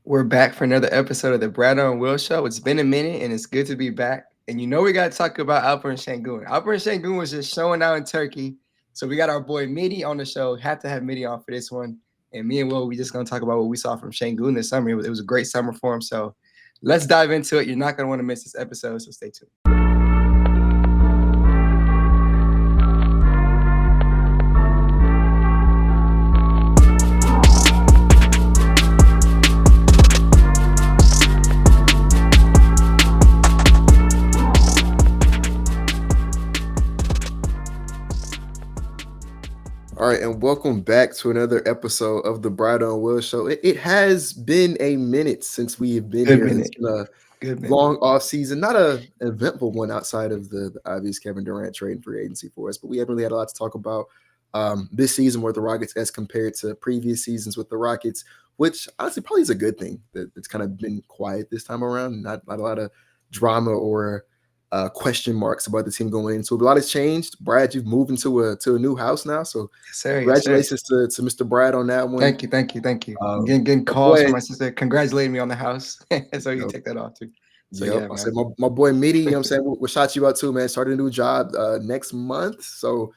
We're back for another episode of the Bradeaux and Will Show. It's been a minute, and it's good to be back. And we got to talk about Alperen Şengün. Alperen Şengün was just showing out in Turkey. So we got our boy Midi on the show. Have to have Midi on for this one. And me and Will, we just going to talk about what we saw from Şengün this summer. It was a great summer for him. So let's dive into it. You're not going to want to miss this episode, so stay tuned. All right, and welcome back to another episode of the Bradeaux and Will Show. It has been a minute since we have been here. It's been a long off season, not an eventful one outside of the obvious Kevin Durant trade and free agency for us, but we haven't really had a lot to talk about this season with the Rockets as compared to previous seasons with the Rockets, which honestly probably is a good thing that it's kind of been quiet this time around. Not a lot of drama or question marks about the team going in. So a lot has changed. Brad, you've moved into a new house now. So congratulations to Mr. Brad on that one. Thank you. Getting calls from my sister congratulating me on the house. So you can take that off too. So I said my boy Midi, you know what I'm saying? We'll shout you out too, man. Started a new job next month. So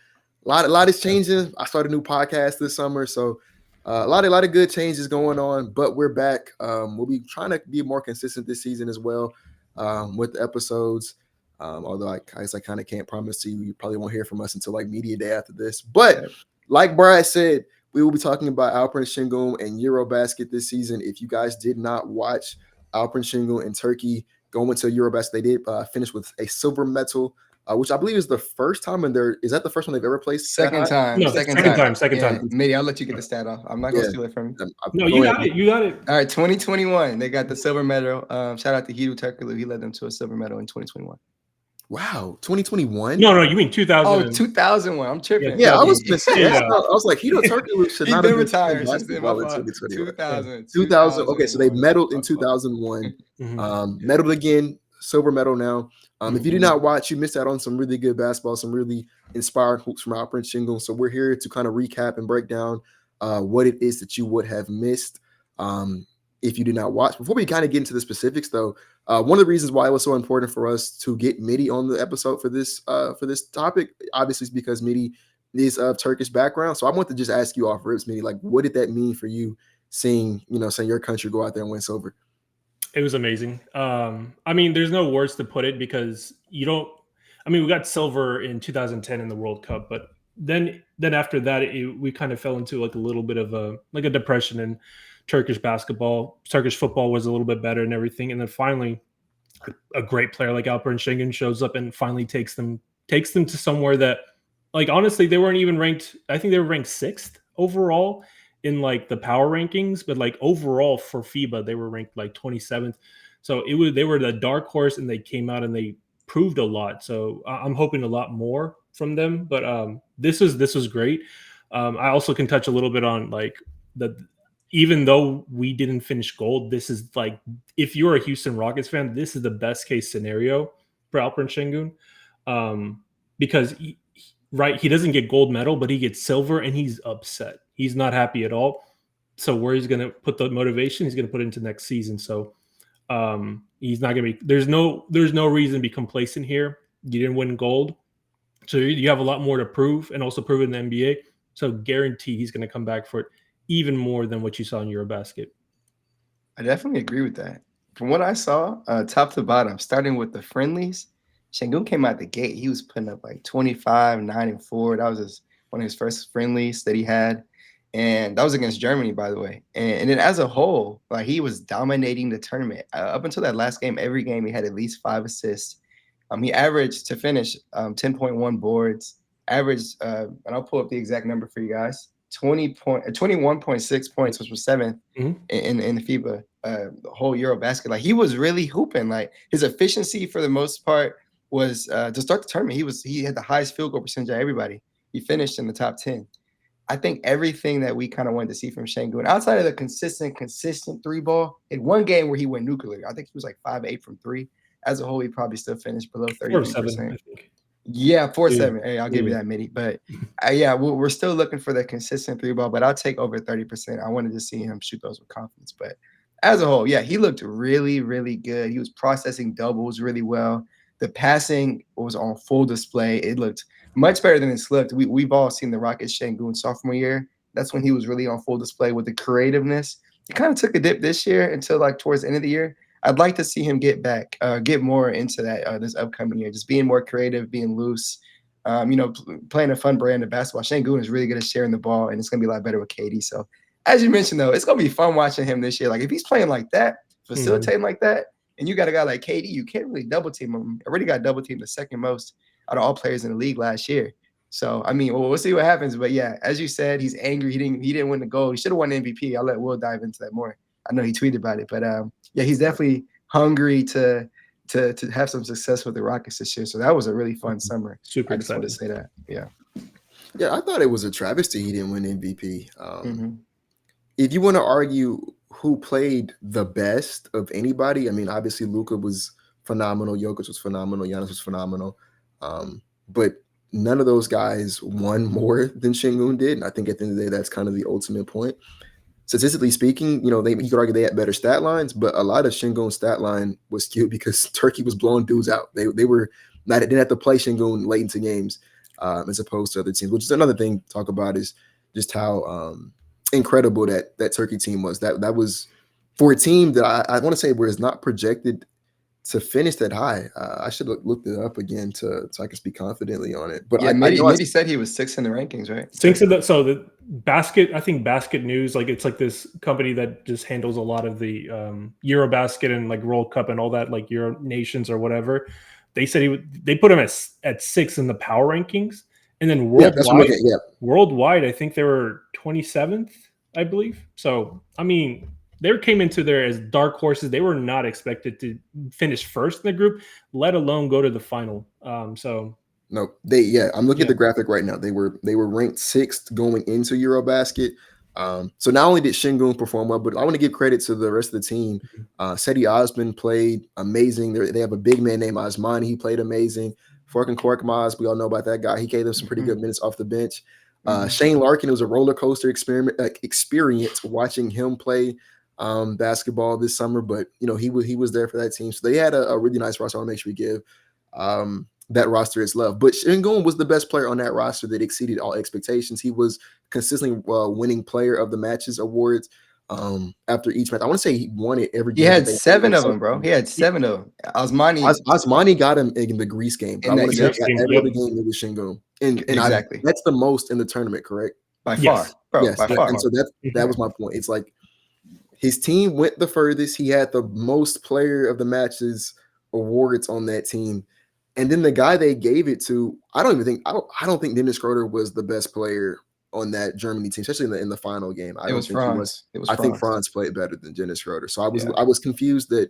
a lot is changing. I started a new podcast this summer. So a lot of good changes going on, but we're back. We'll be trying to be more consistent this season as well with the episodes. Although I kind of can't promise to you, you probably won't hear from us until like media day after this. But like Brad said, we will be talking about Alperen Şengün and Eurobasket this season. If you guys did not watch Alperen Şengün in Turkey going to Eurobasket, they did finish with a silver medal, which I believe is the first time is that the first one they've ever placed? Second time. Second time. Maybe I'll let you get the stat off. I'm not going to steal it from you. No, you got it. All right, 2021. They got the silver medal. Shout out to Hidu Turkoglu. He led them to a silver medal in 2021. Wow, 2021? No, you mean 2000? Oh, 2001. I'm tripping. Yeah, I was going to say, I was like, Hidu Turkoglu should not have been retired. 2000. Okay, so they medaled in 2001. Medaled again, silver medal now. If you did not watch, you missed out on some really good basketball, some really inspiring hoops from Alperen Şengün. So we're here to kind of recap and break down what it is that you would have missed if you did not watch. Before we kind of get into the specifics, though, one of the reasons why it was so important for us to get Midi on the episode for this topic, obviously, is because Midi is of Turkish background. So I want to just ask you off rips, Midi, like, what did that mean for you seeing your country go out there and win silver? It was amazing. I mean, there's no words to put it because we got silver in 2010 in the World Cup, but then after that, we kind of fell into like a little bit of a depression, and Turkish football was a little bit better and everything. And then finally a great player like Alperen Şengün shows up and finally takes them to somewhere that, like, honestly, they weren't even ranked. I think they were ranked 6th overall in like the power rankings, but like overall for FIBA, they were ranked like 27th. So they were the dark horse, and they came out and they proved a lot. So I'm hoping a lot more from them, but this was great. I also can touch a little bit on like even though we didn't finish gold, this is like, if you're a Houston Rockets fan, this is the best case scenario for Alperen Şengün, because he doesn't get gold medal, but he gets silver, and he's upset. He's not happy at all. So where he's going to put the motivation, he's going to put it into next season. So he's not going to be. There's no reason to be complacent here. You didn't win gold, so you have a lot more to prove, and also prove it in the NBA. So guarantee he's going to come back for it even more than what you saw in Eurobasket. I definitely agree with that. From what I saw, top to bottom, starting with the friendlies, Şengün came out the gate. He was putting up like 25, 9, and 4. That was one of his first friendlies that he had. And that was against Germany, by the way. And then as a whole, like, he was dominating the tournament. Up until that last game, every game he had at least 5 assists. He averaged to finish 10.1 boards, averaged, and I'll pull up the exact number for you guys, 21.6 points, which was 7th in the FIBA, the whole Eurobasket. Like, he was really hooping. Like, his efficiency for the most part was to start the tournament. He had the highest field goal percentage of everybody. He finished in the top 10. I think everything that we kind of wanted to see from Şengün, outside of the consistent three ball, in one game where he went nuclear, I think he was like 5-8 from 3. As a whole, he probably still finished below 30%. Yeah, 4-7. Hey, I'll give you that, Midi. But we're still looking for the consistent three ball, but I'll take over 30%. I wanted to see him shoot those with confidence. But As a whole, yeah, he looked really, really good. He was processing doubles really well. The passing was on full display. It looked much better than it's looked. We've all seen the Rockets Şengün sophomore year. That's when he was really on full display with the creativeness. He kind of took a dip this year until like towards the end of the year. I'd like to see him get more into that this upcoming year, just being more creative, being loose, playing a fun brand of basketball. Şengün is really good at sharing the ball, and it's gonna be a lot better with KD. So as you mentioned, though, it's gonna be fun watching him this year. Like if he's playing like that, facilitating like that, and you got a guy like KD, you can't really double team him. Already got double teamed the second most out of all players in the league last year. So I mean, we'll see what happens. But yeah, as you said, he's angry. He didn't win the gold. He should have won the MVP. I'll let Will dive into that more. I know he tweeted about it, but yeah, he's definitely hungry to have some success with the Rockets this year. So that was a really fun summer. Super I just excited wanted to say that. Yeah. Yeah, I thought it was a travesty he didn't win MVP. If you want to argue who played the best of anybody, I mean, obviously Luka was phenomenal, Jokic was phenomenal, Giannis was phenomenal, but none of those guys won more than Şengün did. And I think at the end of the day, that's kind of the ultimate point. Statistically speaking, you could argue they had better stat lines, but a lot of Şengün's stat line was skewed because Turkey was blowing dudes out. They didn't have to play Şengün late into games as opposed to other teams, which is another thing to talk about is just how incredible that Turkey team was. That was for a team that I want to say was not projected to finish that high. I should look it up again so I can speak confidently on it. But yeah, I Mitty said he was 6th in the rankings, right? So the Basket News, like it's like this company that just handles a lot of the Eurobasket and like World Cup and all that, like Euro Nations or whatever. They said they put him at 6th in the power rankings, and then worldwide, I think they were 27th, I believe. So I mean, they came into there as dark horses. They were not expected to finish first in the group, let alone go to the final. I'm looking at the graphic right now. They were ranked 6th going into Eurobasket. So not only did Şengün perform well, but I want to give credit to the rest of the team. Seti Osman played amazing. They have a big man named Osmani. He played amazing. Farkan Korkmaz, we all know about that guy. He gave them some pretty good minutes off the bench. Shane Larkin, it was a roller coaster experience watching him play basketball this summer, but he was there for that team. So they had a really nice roster. I want to make sure we give that roster its love. But Şengün was the best player on that roster that exceeded all expectations. He was consistently winning player of the matches awards after each match. I want to say he won it every game. He had 7 of them, bro. He had 7 of them. Osmani got him in the Greece game. But I want to say every other game it was Şengün. And exactly. That's the most in the tournament, correct? By far. Bro, yes. By far. And so that was my point. It's like his team went the furthest. He had the most player of the matches awards on that team. And then the guy they gave it to, I don't think Dennis Schroeder was the best player on that Germany team, especially in the final game. I think Franz played better than Dennis Schroeder. So I was confused that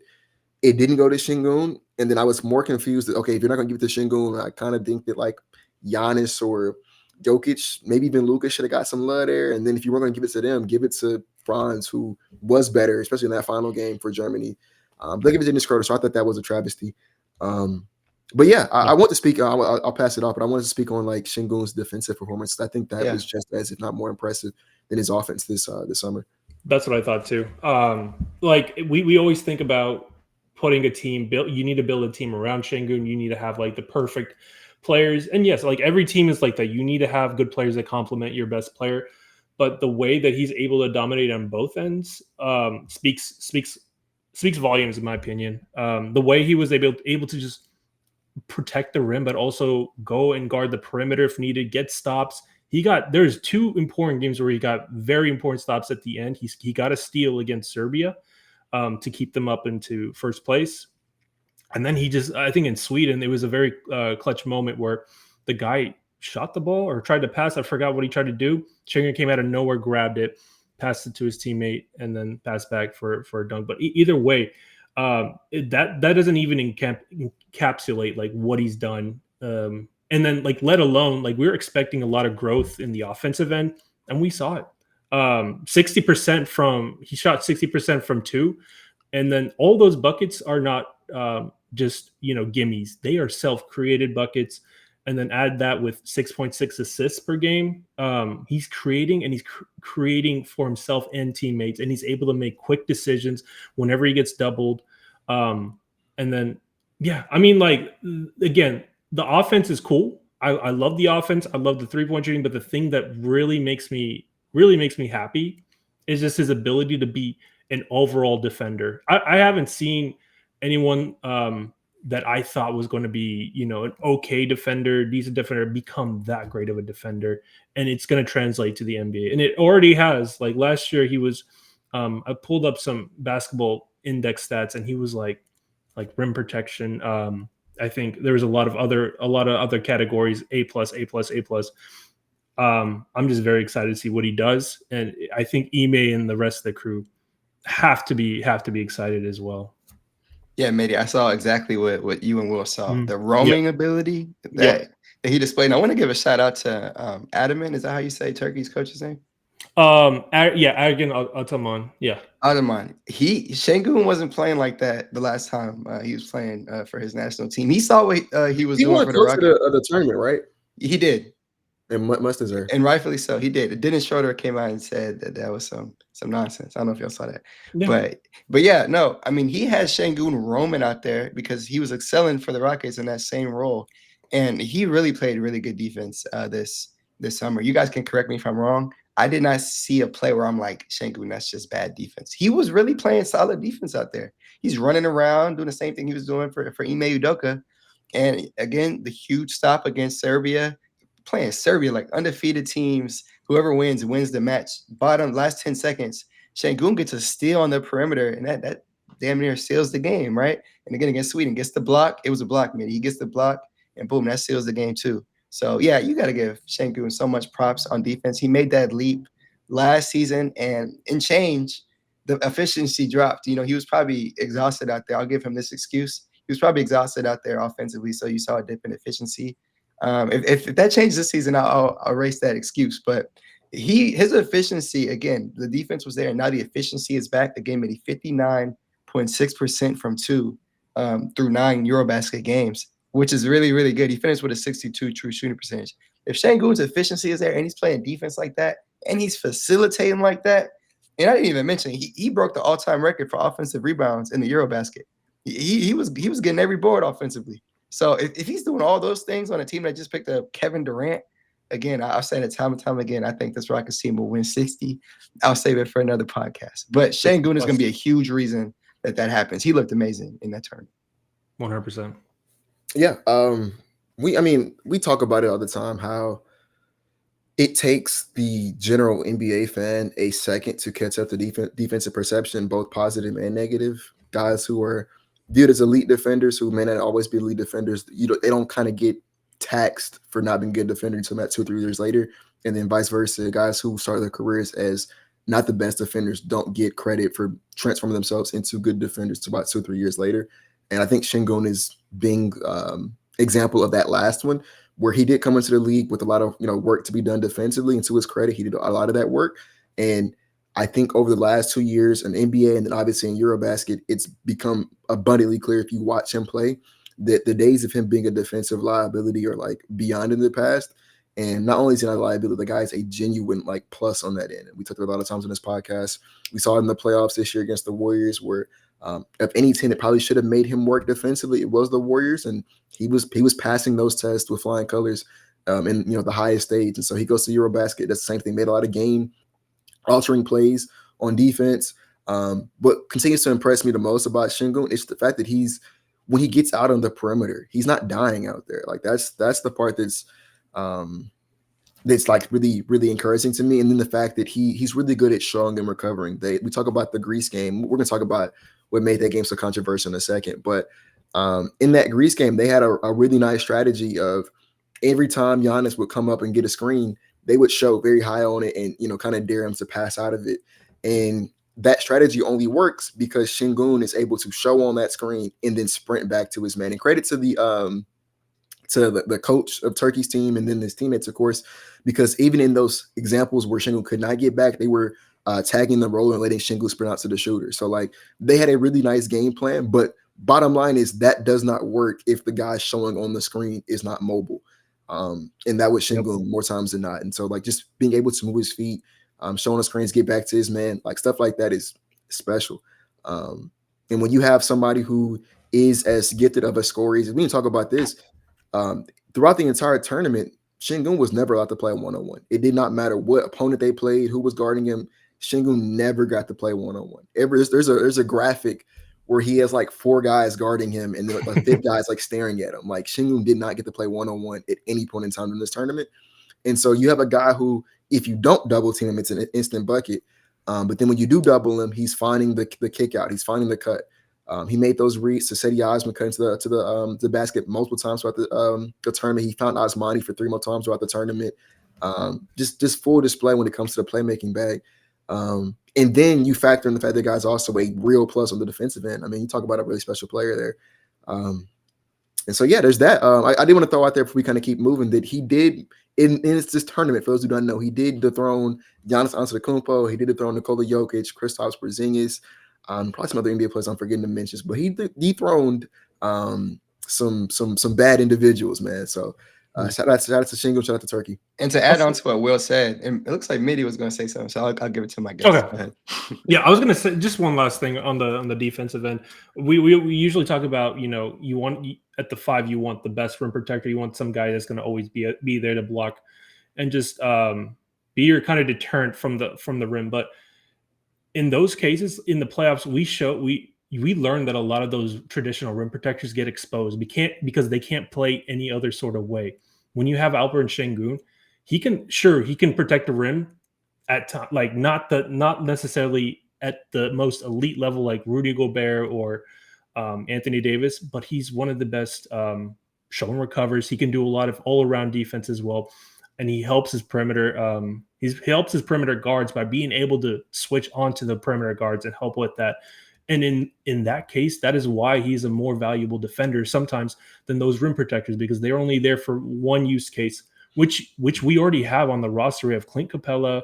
it didn't go to Şengün, and then I was more confused that if you're not going to give it to Şengün, I kind of think that like Giannis or Jokic, maybe even Luka should have got some love there. And then if you weren't going to give it to them, give it to Franz, who was better, especially in that final game for Germany. They give it to Dennis Schroeder, so I thought that was a travesty. But yeah, I want to speak. I'll pass it off, but I wanted to speak on like Şengün's defensive performance. I think that was just as, if not more, impressive than his offense this summer. That's what I thought too. Like we always think about putting a team build. You need to build a team around Şengün. You need to have like the perfect players, and yes, like every team is like that. You need to have good players that complement your best player. But the way that he's able to dominate on both ends speaks volumes, in my opinion. The way he was able to just protect the rim, but also go and guard the perimeter if needed, get stops. There's 2 important games where he got very important stops at the end. He got a steal against Serbia to keep them up into first place. And then I think in Sweden, it was a very clutch moment where the guy shot the ball or tried to pass. I forgot what he tried to do. Şengün came out of nowhere, grabbed it, passed it to his teammate, and then passed back for a dunk. But either way, that doesn't even encapsulate like what he's done. And then like let alone like we're expecting a lot of growth in the offensive end, and we saw it. 60% he shot 60% from 2, and then all those buckets are not just gimmies. They are self-created buckets. and then add that with 6.6 assists per game. He's creating, and he's creating for himself and teammates, and he's able to make quick decisions whenever he gets doubled. And then, yeah, I mean, like, again, the offense is cool. I love the offense. I love the 3-point shooting, but the thing that really makes me happy is just his ability to be an overall defender. I haven't seen anyone that I thought was going to be, an okay defender, decent defender, become that great of a defender. And it's going to translate to the NBA. And it already has. Like last year, he was, I pulled up some basketball index stats, and he was like rim protection. I think there was a lot of other categories, A+. I'm just very excited to see what he does. And I think Ime and the rest of the crew have to be excited as well. Yeah, Mady, I saw exactly what you and Will saw. The roaming ability that he displayed. And I want to give a shout out to Adaman. Is that how you say Turkey's coach's name? Again, Ataman. Yeah. Adaman. Şengün wasn't playing like that the last time he was playing for his national team. He saw what he was doing for the Rockets. The tournament, right? He did. And must deserve. And rightfully so. He did. Dennis Schroeder came out and said that was some nonsense. I don't know if y'all saw that. Yeah. But yeah, no. I mean, he had Şengün roaming out there because he was excelling for the Rockets in that same role. And he really played really good defense this summer. You guys can correct me if I'm wrong. I did not see a play where I'm like, Şengün, that's just bad defense. He was really playing solid defense out there. He's running around doing the same thing he was doing for Ime Udoka. And again, the huge stop against Serbia. Playing Serbia, like undefeated teams, whoever wins the match. Bottom last 10 seconds, Şengün gets a steal on the perimeter, and that damn near seals the game, right? And again against Sweden, gets the block. It was a block, man. He gets the block, and boom, that seals the game too. So yeah, you got to give Şengün so much props on defense. He made that leap last season, and in change, the efficiency dropped. He was probably exhausted out there. I'll give him this excuse. He was probably exhausted out there offensively, so you saw a dip in efficiency. If that changes this season, I'll erase that excuse. But his efficiency, again, the defense was there, and now the efficiency is back. The game at 59.6% from two through 9 Eurobasket games, which is really, really good. He finished with a 62 true shooting percentage. If Şengün's efficiency is there and he's playing defense like that and he's facilitating like that, and I didn't even mention he broke the all-time record for offensive rebounds in the Eurobasket. He was getting every board offensively. So if he's doing all those things on a team that just picked up Kevin Durant, again, I've said it time and time again, I think this Rockets team will win 60. I'll save it for another podcast. But Şengün is going to be a huge reason that happens. He looked amazing in that tournament. 100%. Yeah. We talk about it all the time, how it takes the general NBA fan a second to catch up to defensive perception, both positive and negative. Guys who are viewed as elite defenders, who may not always be elite defenders, they don't kind of get taxed for not being good defenders until about 2 or 3 years later. And then vice versa, guys who start their careers as not the best defenders don't get credit for transforming themselves into good defenders to about 2 or 3 years later. And I think Şengün is being example of that last one, where he did come into the league with a lot of work to be done defensively. And to his credit, he did a lot of that work. And I think over the last 2 years in NBA and then obviously in Eurobasket, it's become abundantly clear if you watch him play that the days of him being a defensive liability are like beyond in the past. And not only is he not a liability, the guy is a genuine plus on that end. And we talked about a lot of times on this podcast. We saw it in the playoffs this year against the Warriors, where if any team that probably should have made him work defensively, it was the Warriors, and he was passing those tests with flying colors in the highest stage. And so he goes to Eurobasket, does the same thing, made a lot of game altering plays on defense. What continues to impress me the most about Şengün is the fact that when he gets out on the perimeter, he's not dying out there. Like that's the part that's like really, really encouraging to me. And then the fact that he's really good at showing and recovering. We talk about the Greece game. We're going to talk about what made that game so controversial in a second. But in that Greece game, they had a really nice strategy of every time Giannis would come up and get a screen, they would show very high on it and, kind of dare him to pass out of it. And that strategy only works because Şengün is able to show on that screen and then sprint back to his man. And credit to the coach of Turkey's team and then his teammates, of course, because even in those examples where Şengün could not get back, they were tagging the roller and letting Şengün sprint out to the shooter. So they had a really nice game plan, but bottom line is that does not work if the guy showing on the screen is not mobile. And that was Sengun more times than not. And so like just being able to move his feet, showing us screens, get back to his man, like stuff like that is special. And when you have somebody who is as gifted of a scorer, we didn't talk about this, throughout the entire tournament, Sengun was never allowed to play one-on-one. It did not matter what opponent they played, who was guarding him. Sengun never got to play one-on-one. There's a graphic where he has like 4 guys guarding him, and the 5th guy is like staring at him. Like Sengun did not get to play one-on-one at any point in time in this tournament. And so you have a guy who, if you don't double team him, it's an instant bucket. But then when you do double him, he's finding the kick out, he's finding the cut. He made those reads to Cedi Osman cut into the basket multiple times throughout the tournament. He found Osmani for 3 more times throughout the tournament. Just full display when it comes to the playmaking bag. And then you factor in the fact that guy's also a real plus on the defensive end. I mean, you talk about a really special player there. And so, yeah, there's that. I did want to throw out there before we kind of keep moving that he did in this tournament, for those who don't know, he did dethrone Giannis Antetokounmpo. He did dethrone Nikola Jokic, Kristaps Porzingis, probably some other NBA players I'm forgetting to mention, but he dethroned some bad individuals, man. So shout out to Sengun, shout out to Turkey. And to add on to what Will said, and it looks like Midi was going to say something, so I'll give it to my guest. Okay. Go ahead. Yeah, I was going to say just one last thing on the defensive end. We usually talk about, you want at the 5, you want the best rim protector. You want some guy that's going to always be there to block and just be your kind of deterrent from the rim. But in those cases, in the playoffs, we learned that a lot of those traditional rim protectors get exposed. Because they can't play any other sort of way. When you have Alperen Şengün, he can protect the rim at time, like not necessarily at the most elite level like Rudy Gobert or Anthony Davis, but he's one of the best show and recovers. He can do a lot of all around defense as well, and he helps his perimeter. He helps his perimeter guards by being able to switch onto the perimeter guards and help with that. And in that case, that is why he's a more valuable defender sometimes than those rim protectors, because they're only there for one use case, which we already have on the roster. We have Clint Capella.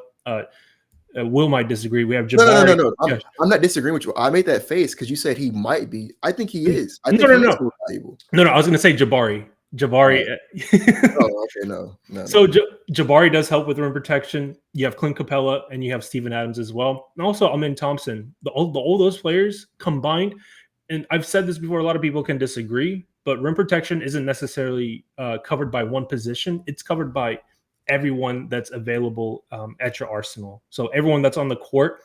Will might disagree. We have Jabari. No. I'm not disagreeing with you. I made that face because you said he might be. I think he is. I think No. he is more valuable. No. I was going to say Jabari. Oh, okay, no. So Jabari does help with rim protection. You have Clint Capella and you have Steven Adams as well. And also Amin Thompson. All those players combined, and I've said this before, a lot of people can disagree, but rim protection isn't necessarily covered by one position. It's covered by everyone that's available at your arsenal. So everyone that's on the court,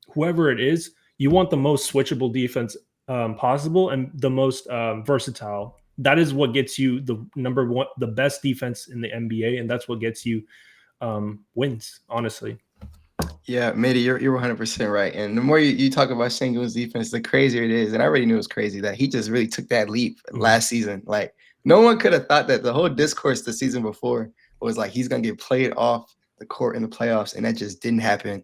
whoever it is, you want the most switchable defense possible and the most versatile. That is what gets you the number one, the best defense in the NBA, and that's what gets you wins, honestly. Yeah, Midi, you're 100% right. And the more you talk about Sengun's defense, the crazier it is. And I already knew it was crazy that he just really took that leap last season. Like, no one could have thought that. The whole discourse the season before was like he's going to get played off the court in the playoffs, and that just didn't happen.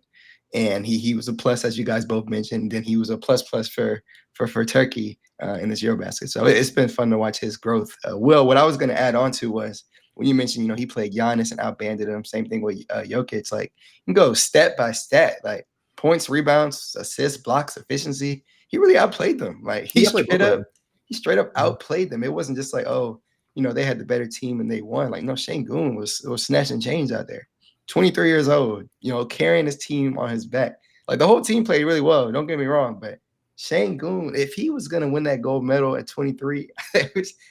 And he was a plus, as you guys both mentioned. And then he was a plus for Turkey in this Eurobasket. So it's been fun to watch his growth. Will, what I was going to add on to was when you mentioned, he played Giannis and outbanded him. Same thing with Jokic. Like, you can go stat by stat, like points, rebounds, assists, blocks, efficiency. He really outplayed them. Like he straight up outplayed them. It wasn't just like, they had the better team and they won. Like, no, Sengun was snatching change out there. 23 years old, carrying his team on his back. Like, the whole team played really well. Don't get me wrong, but Sengun, if he was going to win that gold medal at 23,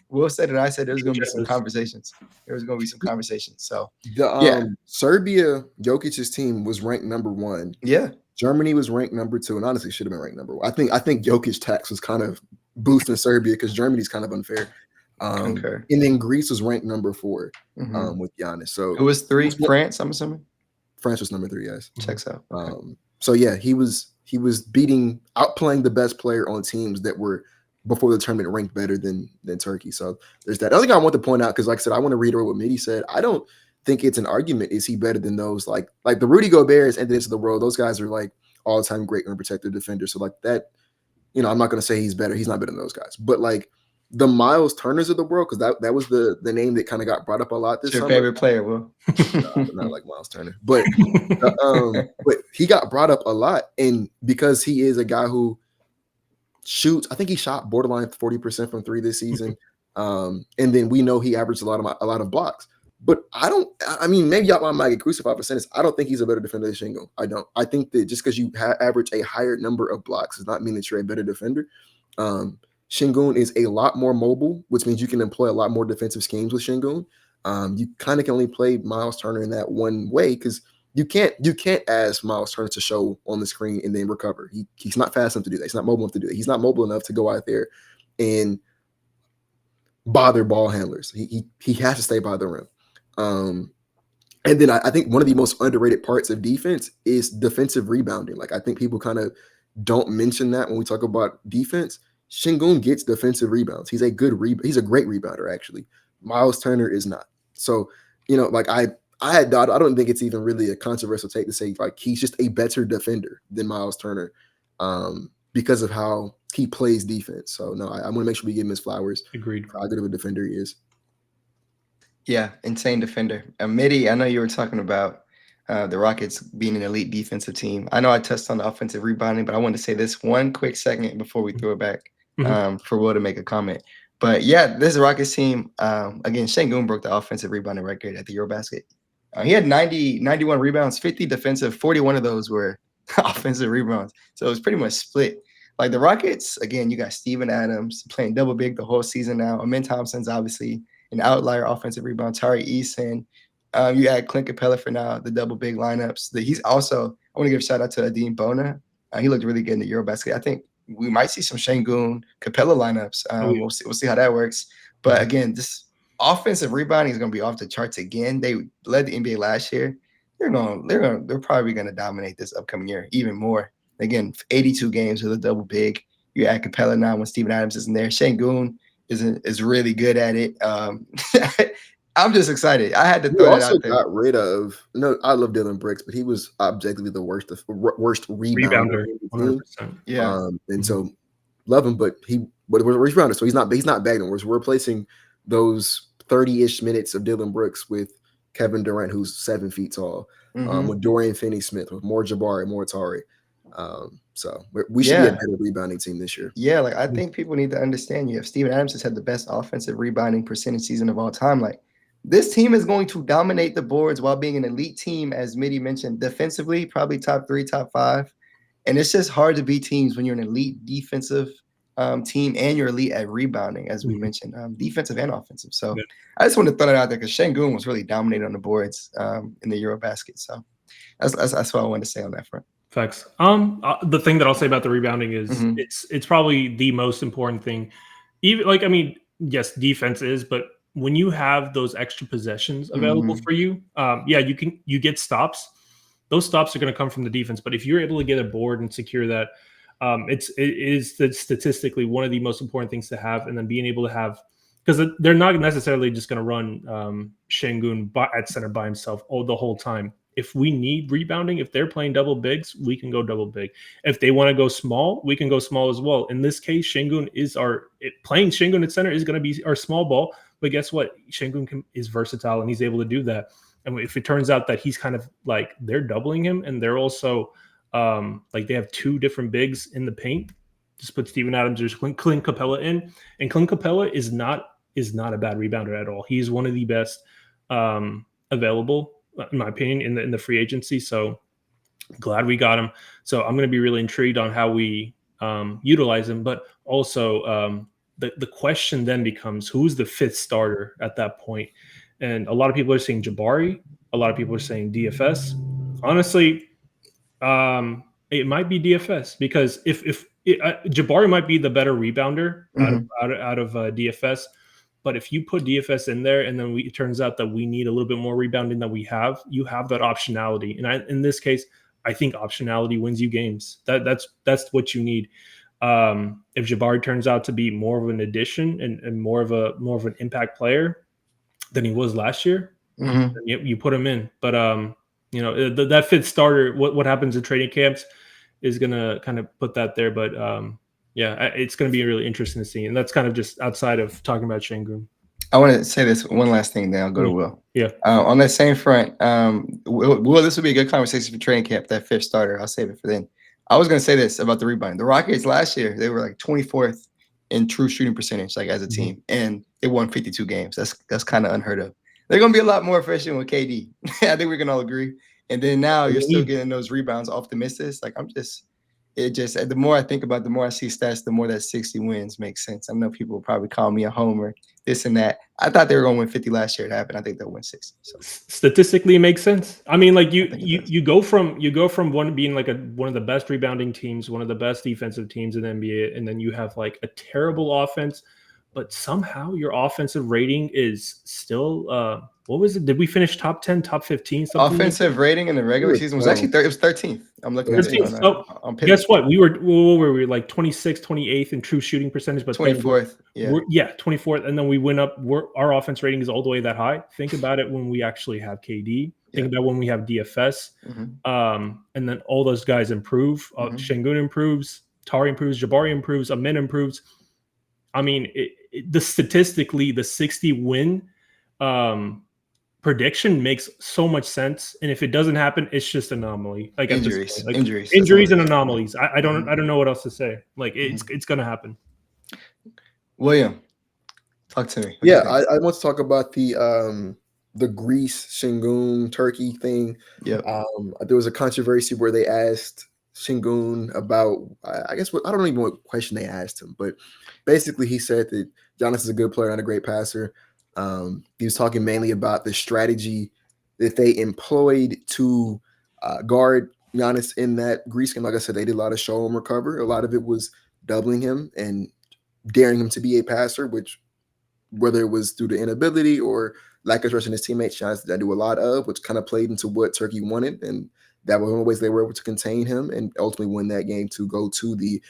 Will said it, I said there was going to be some conversations. So, Serbia, Jokic's team was ranked number 1. Yeah. Germany was ranked number 2, and honestly should have been ranked number 1. I think Jokic tax was kind of boosting Serbia because Germany's kind of unfair. And then Greece was ranked number 4 with Giannis. So it was 3. France, I'm assuming. France was number 3, yes. Checks out. Okay. So yeah, he was outplaying the best player on teams that were before the tournament ranked better than Turkey. So there's that. I think I want to point out, because like I said, I want to reiterate what Midi said. I don't think it's an argument. Is he better than those like the Rudy Goberts and the rest of the world? Those guys are like all-time great rim protector defenders. So like that, I'm not going to say he's better. He's not better than those guys. But like the Miles Turners of the world, because that was the name that kind of got brought up a lot this summer. Your favorite player, Will? No, not like Miles Turner, but he got brought up a lot, and because he is a guy who shoots, I think he shot borderline 40% from 3 this season, and then we know he averaged a lot of blocks. But I mean, maybe y'all might get crucified for saying this. I don't think he's a better defender than Sengun. I don't. I think that just because you average a higher number of blocks does not mean that you're a better defender. Sengun is a lot more mobile, which means you can employ a lot more defensive schemes with Sengun. You kind of can only play Miles Turner in that one way because you can't ask Miles Turner to show on the screen and then recover. He's not fast enough to do that. He's not mobile enough to do that. He's not mobile enough to go out there and bother ball handlers. He has to stay by the rim. And then I think one of the most underrated parts of defense is defensive rebounding. Like I think people kind of don't mention that when we talk about defense. Sengun gets defensive rebounds. He's a great rebounder, actually. Miles Turner is not. So, like I don't think it's even really a controversial take to say like he's just a better defender than Miles Turner because of how he plays defense. So no, I want to make sure we give him his flowers. Agreed. For how good of a defender he is. Yeah, insane defender. Midi, I know you were talking about the Rockets being an elite defensive team. I know I touched on the offensive rebounding, but I wanted to say this one quick second before we throw it back for Will to make a comment. But yeah, this Rockets team, again, Şengün broke the offensive rebounding record at the Eurobasket. He had 91 rebounds, 50 defensive, 41 of those were offensive rebounds. So it was pretty much split. Like the Rockets, again, you got Steven Adams playing double big the whole season now. Amin Thompson's obviously an outlier offensive rebound. Tari Eason. You add Clint Capella for now, the double big lineups. He's also, I want to give a shout out to Adine Bona. He looked really good in the Eurobasket. I think we might see some Şengün Capella lineups. We'll see how that works. But again, this offensive rebounding is going to be off the charts again. They led the NBA last year. They're probably going to dominate this upcoming year even more. Again, 82 games with a double big. You add Capella now when Steven Adams isn't there. Şengün is really good at it. I'm just excited. I had to throw that out there. Got rid of I love Dylan Brooks, but he was objectively the worst rebounder. 100%. Yeah. And so love him, but we're rebounder, so he's not bagging. We're replacing those 30-ish minutes of Dylan Brooks with Kevin Durant, who's 7 feet tall, with Dorian Finney-Smith, with more Jabari, more Tari. So we should be a better rebounding team this year. Yeah, like I think people need to understand you have Steven Adams has had the best offensive rebounding percentage season of all time. Like this team is going to dominate the boards while being an elite team, as Midi mentioned, defensively, probably top 3, top 5. And it's just hard to beat teams when you're an elite defensive team and you're elite at rebounding, as we mentioned, defensive and offensive. So I just want to throw that out there because Şengün was really dominating on the boards in the Eurobasket. So that's what I wanted to say on that front. Facts. The thing that I'll say about the rebounding is it's probably the most important thing. Even like, I mean, yes, defense is, but when you have those extra possessions available for you, you get stops. Those stops are going to come from the defense. But if you're able to get a board and secure that, it is statistically one of the most important things to have. And then being able to have, because they're not necessarily just going to run Şengün at center by himself the whole time. If we need rebounding, if they're playing double bigs, we can go double big. If they want to go small, we can go small as well. In this case, Şengün is playing Şengün at center is going to be our small ball. But guess what? Şengün is versatile and he's able to do that. And if it turns out that he's kind of like they're doubling him and they're also like they have 2 different bigs in the paint, just put Steven Adams or Clint Capella in. And Clint Capella is not a bad rebounder at all. He's one of the best available, in my opinion, in the free agency. So glad we got him. So I'm going to be really intrigued on how we utilize him. But also the question then becomes, who's the 5th starter at that point? And a lot of people are saying Jabari. A lot of people are saying DFS. Honestly, it might be DFS because if Jabari might be the better rebounder out of DFS. But if you put DFS in there and then it turns out that we need a little bit more rebounding than we have, you have that optionality. And in this case, I think optionality wins you games. That's what you need. If Jabari turns out to be more of an addition and more of an impact player than he was last year, then you put him in. But that 5th starter, what happens in training camps is gonna kind of put that there. But it's going to be really interesting to see. And that's kind of just outside of talking about Şengün. I want to say this one last thing, then I'll go to Will. Yeah. On that same front, Will, this would be a good conversation for training camp, that 5th starter. I'll save it for then. I was going to say this about the rebounding. The Rockets last year, they were like 24th in true shooting percentage, like as a team, and they won 52 games. That's kind of unheard of. they're going to be a lot more efficient with KD. I think we can all agree. And then now you're still getting those rebounds off the misses. Like the more I think about it, the more I see stats, the more that 60 wins makes sense. I know people will probably call me a homer, this and that. I thought they were going to win 50 last year. It happened. I think they'll win 60. So statistically, it makes sense. I mean, like you go from one being like one of the best rebounding teams, one of the best defensive teams in the NBA, and then you have like a terrible offense, but somehow your offensive rating is still what was it? Did we finish top 10, top 15? Something offensive rating in the regular season was actually it was 13th. I'm looking at it. On guess what? We were like 26th, 28th in true shooting percentage, but 24th. Yeah, 24th, and then we went up. Our offense rating is all the way that high. Think about it when we actually have KD. Think about when we have DFS, and then all those guys improve. Şengün improves, Tari improves, Jabari improves, Amin improves. I mean, statistically, the 60 win prediction makes so much sense, and if it doesn't happen, it's just anomaly. Like injuries and anomalies. I don't know what else to say. Like it's gonna happen. William, talk to me. I want to talk about the Greece Şengün Turkey thing. There was a controversy where they asked Şengün about I don't even know what question they asked him, but basically he said that Giannis is a good player and a great passer. He was talking mainly about the strategy that they employed to guard Giannis in that Greece game. Like I said, they did a lot of show him recover. A lot of it was doubling him and daring him to be a passer, which whether it was due to inability or lack of trust in his teammates, Giannis did do a lot of, which kind of played into what Turkey wanted. And that was one of the ways they were able to contain him and ultimately win that game to go to the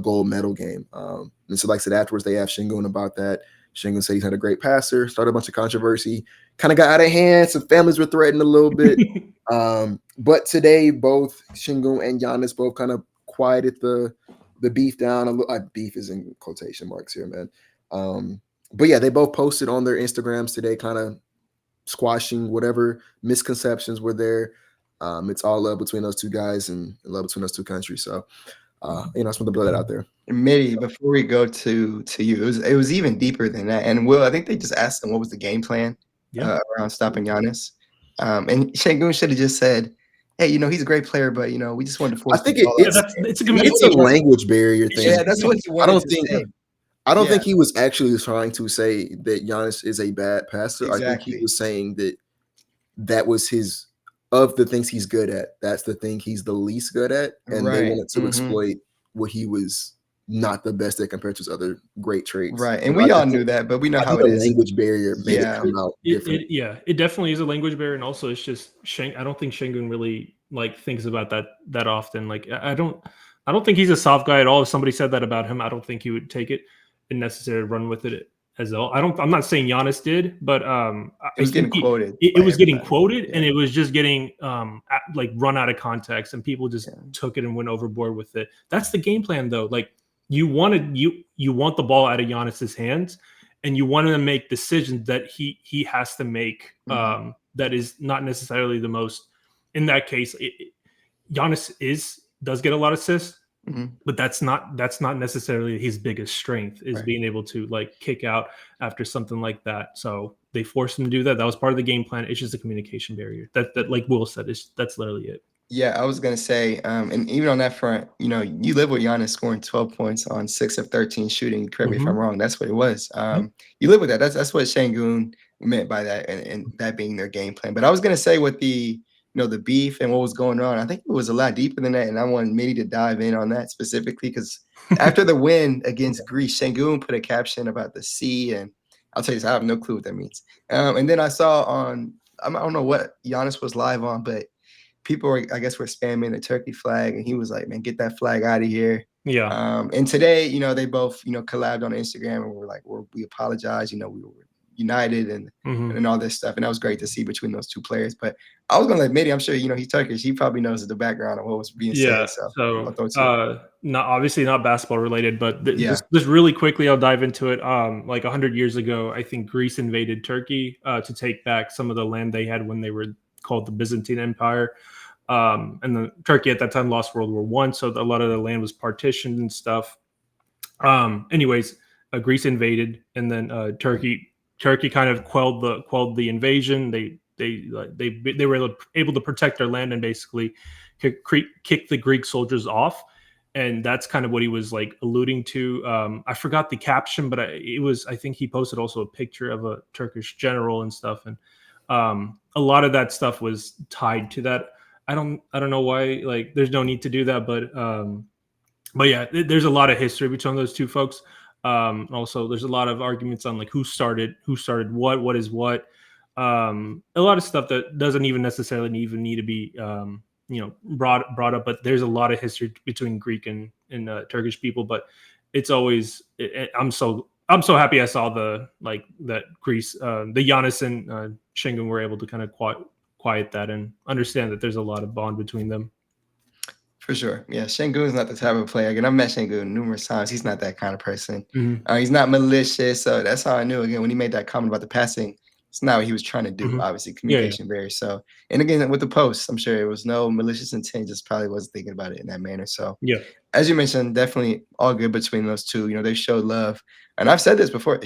gold medal game. And so like I said, afterwards, they asked Şengün about that. Şengün said he's not a great passer, started a bunch of controversy, kind of got out of hand. Some families were threatened a little bit. But today, both Şengün and Giannis both kind of quieted the beef down. A little, beef is in quotation marks here, man. But yeah, they both posted on their Instagrams today, kind of squashing whatever misconceptions were there. It's all love between those two guys and love between those two countries. So, I just want to blow that out there. Mitty, before we go to you, it was even deeper than that. And Will, I think they just asked him what was the game plan around stopping Giannis. And Şengün should have just said, "Hey, he's a great player, but we just wanted to force." I think it's a language barrier thing. Yeah, that's what he wanted to say. I don't think he was actually trying to say that Giannis is a bad passer. Exactly. I think he was saying that was his of the things he's good at. That's the thing he's the least good at, and they wanted to exploit what he was not the best at compared to his other great traits. Right, and we all knew that, but we know how it is. Language barrier made it come out different. It definitely is a language barrier, and also it's just I don't think Şengün really thinks about that often. Like I don't think he's a soft guy at all. If somebody said that about him, I don't think he would take it and necessarily run with it as well. I'm not saying Giannis did, but it was getting quoted. It was getting quoted, and it was just getting run out of context, and people just took it and went overboard with it. That's the game plan, though. Like you want the ball out of Giannis's hands, and you want him to make decisions that he has to make. That is not necessarily the most. In that case, Giannis does get a lot of assists. But that's not necessarily his biggest strength is being able to kick out after something like that. So they forced him to do that. That was part of the game plan. It's just a communication barrier. That like Will said, that's literally it. Yeah, I was gonna say, and even on that front, you live with Giannis scoring 12 points on 6 of 13 shooting. Correct me if I'm wrong. That's what it was. You live with that. That's what Şengün meant by that, and that being their game plan. But I was gonna say with the the beef and what was going on, I think it was a lot deeper than that. And I want Mitty to dive in on that specifically because after the win against Greece, Şengün put a caption about the C, and I'll tell you, I have no clue what that means. And then I saw I don't know what Giannis was live on, but people were spamming the Turkey flag, and he was like, "Man, get that flag out of here." Yeah. And today, they both, collabed on Instagram, and we're like, we apologize. We were united and all this stuff, and that was great to see between those two players. But I was gonna let Mitty, I'm sure he's Turkish, he probably knows the background of what was being said. So not obviously not basketball related, but just really quickly I'll dive into it. 100 years ago, I think Greece invaded Turkey to take back some of the land they had when they were called the Byzantine Empire, and the Turkey at that time lost World War I, so a lot of the land was partitioned and stuff. Anyways, Greece invaded, and then Turkey Turkey kind of quelled the invasion. They were able to protect their land and basically kick the Greek soldiers off. And that's kind of what he was like alluding to. I forgot the caption, but I think he posted also a picture of a Turkish general and stuff. And a lot of that stuff was tied to that. I don't know why, like, there's no need to do that, but yeah, there's a lot of history between those two folks. Also, there's a lot of arguments on like who started what is what. A lot of stuff that doesn't even necessarily even need to be brought up, but there's a lot of history between Greek and Turkish people. But it's always I'm so happy I saw that Greece, the Giannis and Şengün were able to kind of quiet that and understand that there's a lot of bond between them. For sure. Yeah, Şengün is not the type of player. Again, I've met Şengün numerous times. He's not that kind of person. He's not malicious. So that's how I knew, again, when he made that comment about the passing, it's not what he was trying to do. Obviously, communication varies. So, and again, with the posts, I'm sure it was no malicious intent, just probably wasn't thinking about it in that manner. So, yeah, as you mentioned, definitely all good between those two. They showed love. And I've said this before.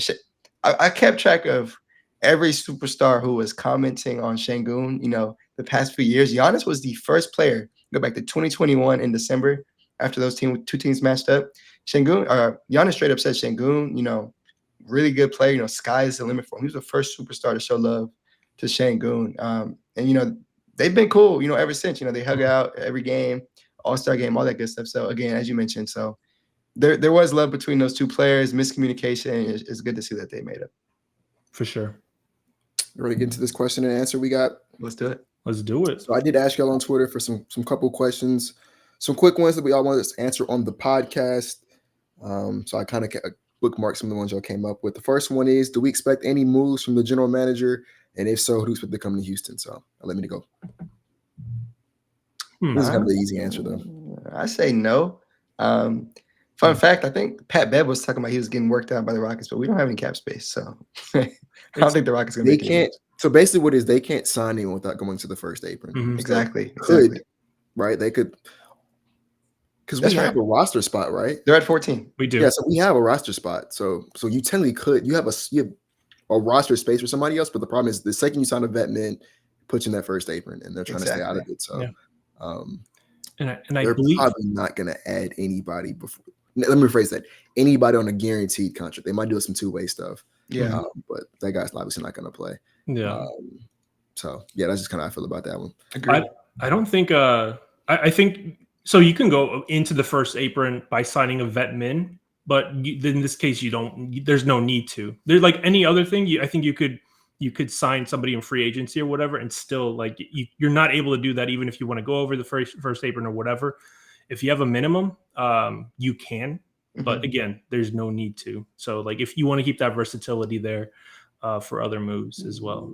I kept track of every superstar who was commenting on Şengün, the past few years. Giannis was the first player, go back to 2021 in December, after those two teams matched up. Giannis straight up said Şengün, really good player, sky is the limit for him. He was the first superstar to show love to Şengün. And they've been cool, ever since. They hug out every game, All-Star game, all that good stuff. So again, as you mentioned, so there was love between those two players. Miscommunication is good to see that they made up. For sure. You ready to get into this question and answer we got? Let's do it. Let's do it. So I did ask y'all on Twitter for some couple questions, some quick ones that we all wanted to answer on the podcast. So I kind of bookmarked some of the ones y'all came up with. The first one is, do we expect any moves from the general manager? And if so, who do you expect to come to Houston? So let me go. This is kind of the easy answer, though. I say no. Fun fact, I think Pat Bev was talking about he was getting worked out by the Rockets, but we don't have any cap space. So I don't think the Rockets are going to make it. So basically what it is, they can't sign anyone without going to the first apron. Exactly. Right? They could. Because we have a roster spot, right? They're at 14. We do. Yeah, so we have a roster spot. So you technically could. You have a roster space for somebody else, but the problem is the second you sign a vet man, puts in that first apron, and they're trying to stay out of it. So, and I they're believe probably not going to add anybody before. Let me rephrase that. Anybody on a guaranteed contract. They might do some two-way stuff. Yeah. But that guy's obviously not going to play. Yeah. So yeah, that's just kind of how I feel about that one. I don't think. I think so. You can go into the first apron by signing a vet min, but in this case, you don't. There's no need to. There's like any other thing. I think you could sign somebody in free agency or whatever, and still like you're not able to do that even if you want to go over the first apron or whatever. If you have a minimum, you can, but again, there's no need to. So like if you want to keep that versatility there for other moves as well.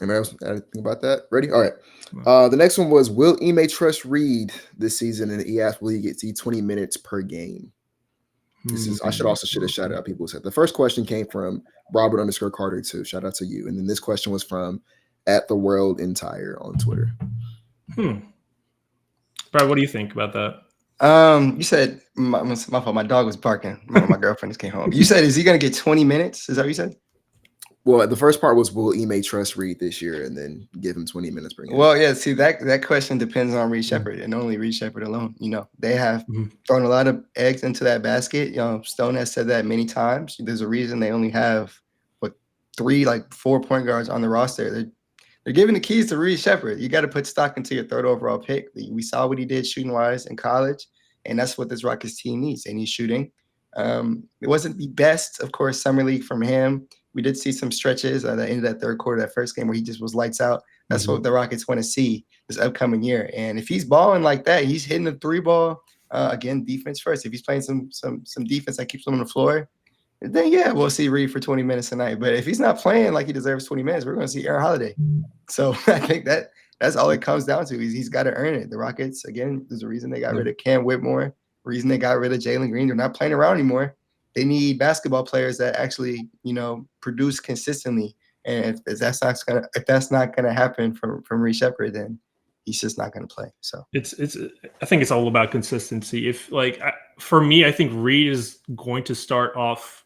Anybody else anything about that? Ready? All right. The next one was, will Ime trust Reed this season? And he asked, will he get 20 minutes per game? This is. I should have shouted out people who said the first question came from Robert_Carter too. Shout out to you. And then this question was from @TheWorldEntire on Twitter. Brad, what do you think about that? You said my fault. My dog was barking. My girlfriend just came home. You said, is he going to get 20 minutes? Is that what you said? Well, the first part was, will Ime trust Reed this year, and then give him 20 minutes per game? Well, yeah. See, that question depends on Reed Sheppard and only Reed Sheppard alone. They have thrown a lot of eggs into that basket. Stone has said that many times. There's a reason they only have 4 point guards on the roster. They're giving the keys to Reed Sheppard. You got to put stock into your third overall pick. We saw what he did shooting-wise in college, and that's what this Rockets team needs. They need shooting. It wasn't the best, of course, summer league from him. We did see some stretches at the end of that third quarter, that first game where he just was lights out. That's what the Rockets want to see this upcoming year. And if he's balling like that, he's hitting the three ball, again, defense first. If he's playing some defense that keeps him on the floor, then yeah, we'll see Reed for 20 minutes tonight. But if he's not playing like he deserves 20 minutes, we're going to see Aaron Holiday. So I think that's all it comes down to. He's got to earn it. The Rockets, again, there's a reason they got rid of Cam Whitmore, reason they got rid of Jalen Green. They're not playing around anymore. They need basketball players that actually, produce consistently. And if that's not gonna happen from Reed Sheppard, then he's just not gonna play. So I think it's all about consistency. If for me, I think Reed is going to start off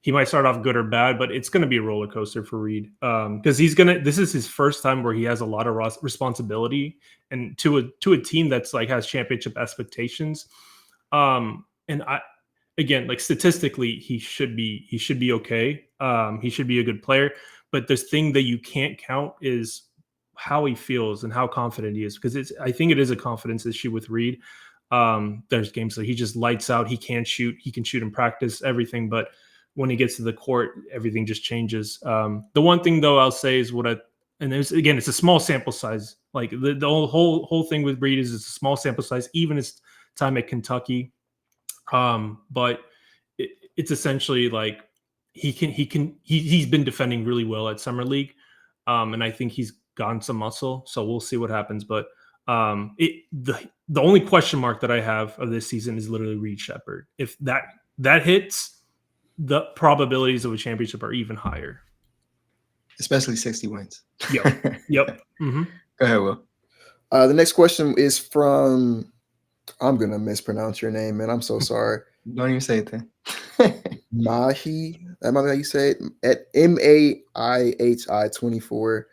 he might start off good or bad, but it's going to be a roller coaster for Reed because this is his first time where he has a lot of responsibility and to a team that's like has championship expectations. And again, like statistically, he should be okay. He should be a good player, but the thing that you can't count is how he feels and how confident he is, because I think it is a confidence issue with Reed. There's games that he just lights out. He can shoot in practice, everything, but when he gets to the court, everything just changes. The one thing though I'll say is it's a small sample size. Like the whole thing with Reed is it's a small sample size, even his time at Kentucky. But it's essentially like he's been defending really well at Summer League. And I think he's gotten some muscle, so we'll see what happens. But the only question mark that I have of this season is literally Reed Sheppard. If that hits, the probabilities of a championship are even higher. Especially 60 wins. Yep. Mm-hmm. Go ahead, Will. The next question is from, I'm going to mispronounce your name, man. I'm so sorry. Don't even say it then. Mahi, that might be how you say it, at MAIHI 24.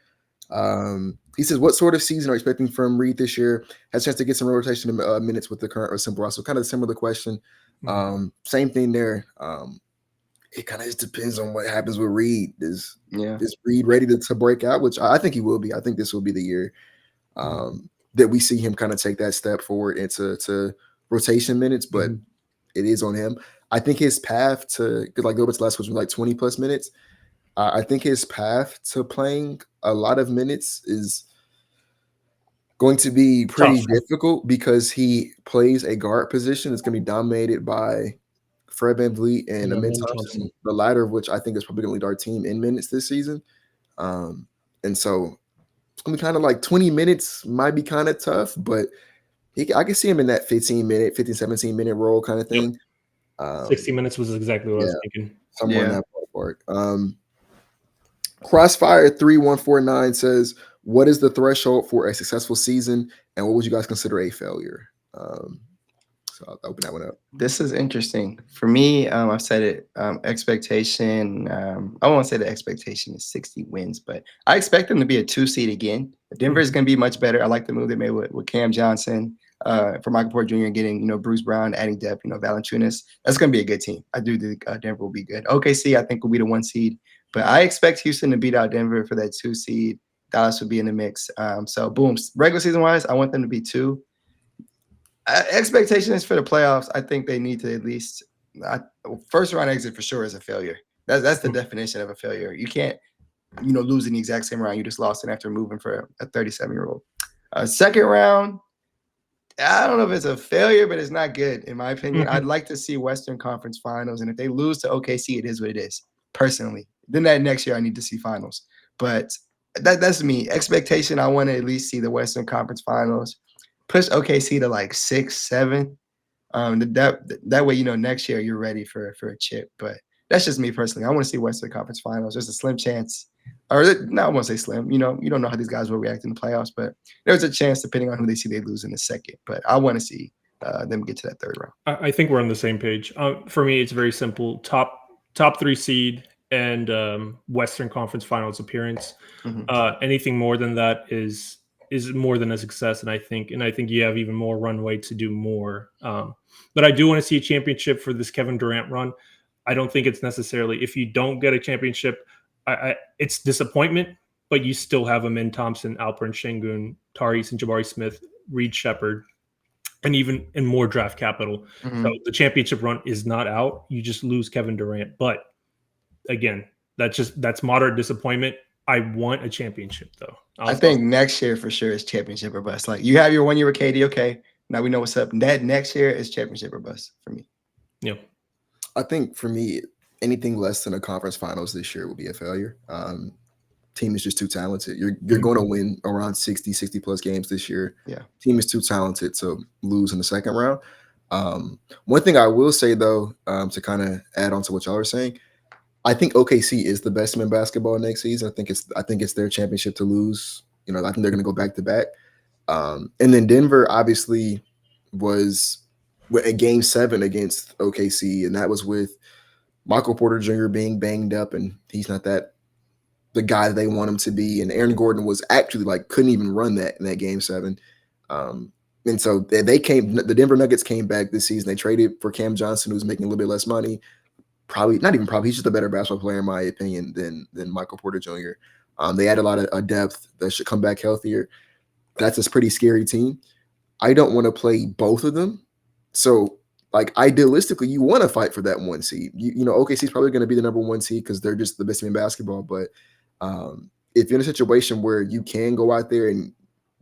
He says, what sort of season are you expecting from Reed this year? Has a chance to get some rotation minutes with the current or simple roster. Kind of a similar question. Same thing there. It kind of just depends on what happens with Reed. Is Reed ready to break out? Which I think he will be. I think this will be the year that we see him kind of take that step forward into rotation minutes, but it is on him. I think his path to go back to the last question, like 20 plus minutes. I think his path to playing a lot of minutes is going to be pretty difficult because he plays a guard position. It's going to be dominated by Fred VanVleet and Amin Thompson, the latter of which I think is probably going to lead our team in minutes this season. And so it's going to be kind of like 20 minutes might be kind of tough, but I can see him in that 15, 17 minute role kind of thing. 60 minutes was exactly what I was thinking. Somewhere in that ballpark. Crossfire 3149 says, what is the threshold for a successful season and what would you guys consider a failure? So I'll open that one up. This is interesting. For me, I've said it, expectation. I won't say the expectation is 60 wins, but I expect them to be a 2 seed again. Denver is going to be much better. I like the move they made with Cam Johnson, for Michael Porter Jr. getting, Bruce Brown, adding depth, Valanciunas. That's going to be a good team. I do think Denver will be good. OKC, I think, will be the 1 seed. But I expect Houston to beat out Denver for that 2 seed. Dallas would be in the mix. So, boom. Regular season-wise, I want them to be 2. Expectations for the playoffs, I think they need to at least first-round exit for sure is a failure. That's the definition of a failure. You can't, lose in the exact same round. You just lost it after moving for a 37-year-old. Second round, I don't know if it's a failure, but it's not good, in my opinion. I'd like to see Western Conference Finals, and if they lose to OKC, it is what it is, personally. Then that next year, I need to see finals. But that's me. Expectation, I want to at least see the Western Conference Finals. Push OKC to like 6, 7. That way, next year you're ready for a chip. But that's just me personally. I want to see Western Conference Finals. There's a slim chance, or no, I won't say slim. You don't know how these guys will react in the playoffs, but there's a chance depending on who they see they lose in the second. But I want to see them get to that third round. I think we're on the same page. For me, it's very simple. Top 3 seed and Western Conference Finals appearance. Anything more than that is more than a success, and I think you have even more runway to do more. But I do want to see a championship for this Kevin Durant run. I don't think it's necessarily, if you don't get a championship, it's disappointment, but you still have Amin Thompson, Alperen Şengün, Tyrese and Jabari Smith, Reed Sheppard, and more draft capital. So the championship run is not out. You just lose Kevin Durant. But again, that's moderate disappointment. I want a championship, though. I think next year for sure is championship or bust. Like, you have your 1 year with KD, okay. Now we know what's up. That next year is championship or bust for me. Yeah. I think for me, anything less than a conference finals this year will be a failure. Team is just too talented. You're going to win around 60 plus games this year. Yeah. Team is too talented to lose in the second round. One thing I will say, though, to kind of add on to what y'all are saying, I think OKC is the best team in basketball next season. I think it's their championship to lose. I think they're going to go back to back. And then Denver obviously was at Game 7 against OKC, and that was with Michael Porter Jr. being banged up, and he's not the guy that they want him to be. And Aaron Gordon was actually couldn't even run that in that game 7. And so the Denver Nuggets came back this season. They traded for Cam Johnson, who's making a little bit less money. Probably not even probably. He's just a better basketball player in my opinion than Michael Porter Jr. They had a lot of depth that should come back healthier. That's a pretty scary team. I don't want to play both of them. So idealistically, you want to fight for that 1 seed. OKC is probably going to be the number 1 seed because they're just the best team in basketball. But if you're in a situation where you can go out there and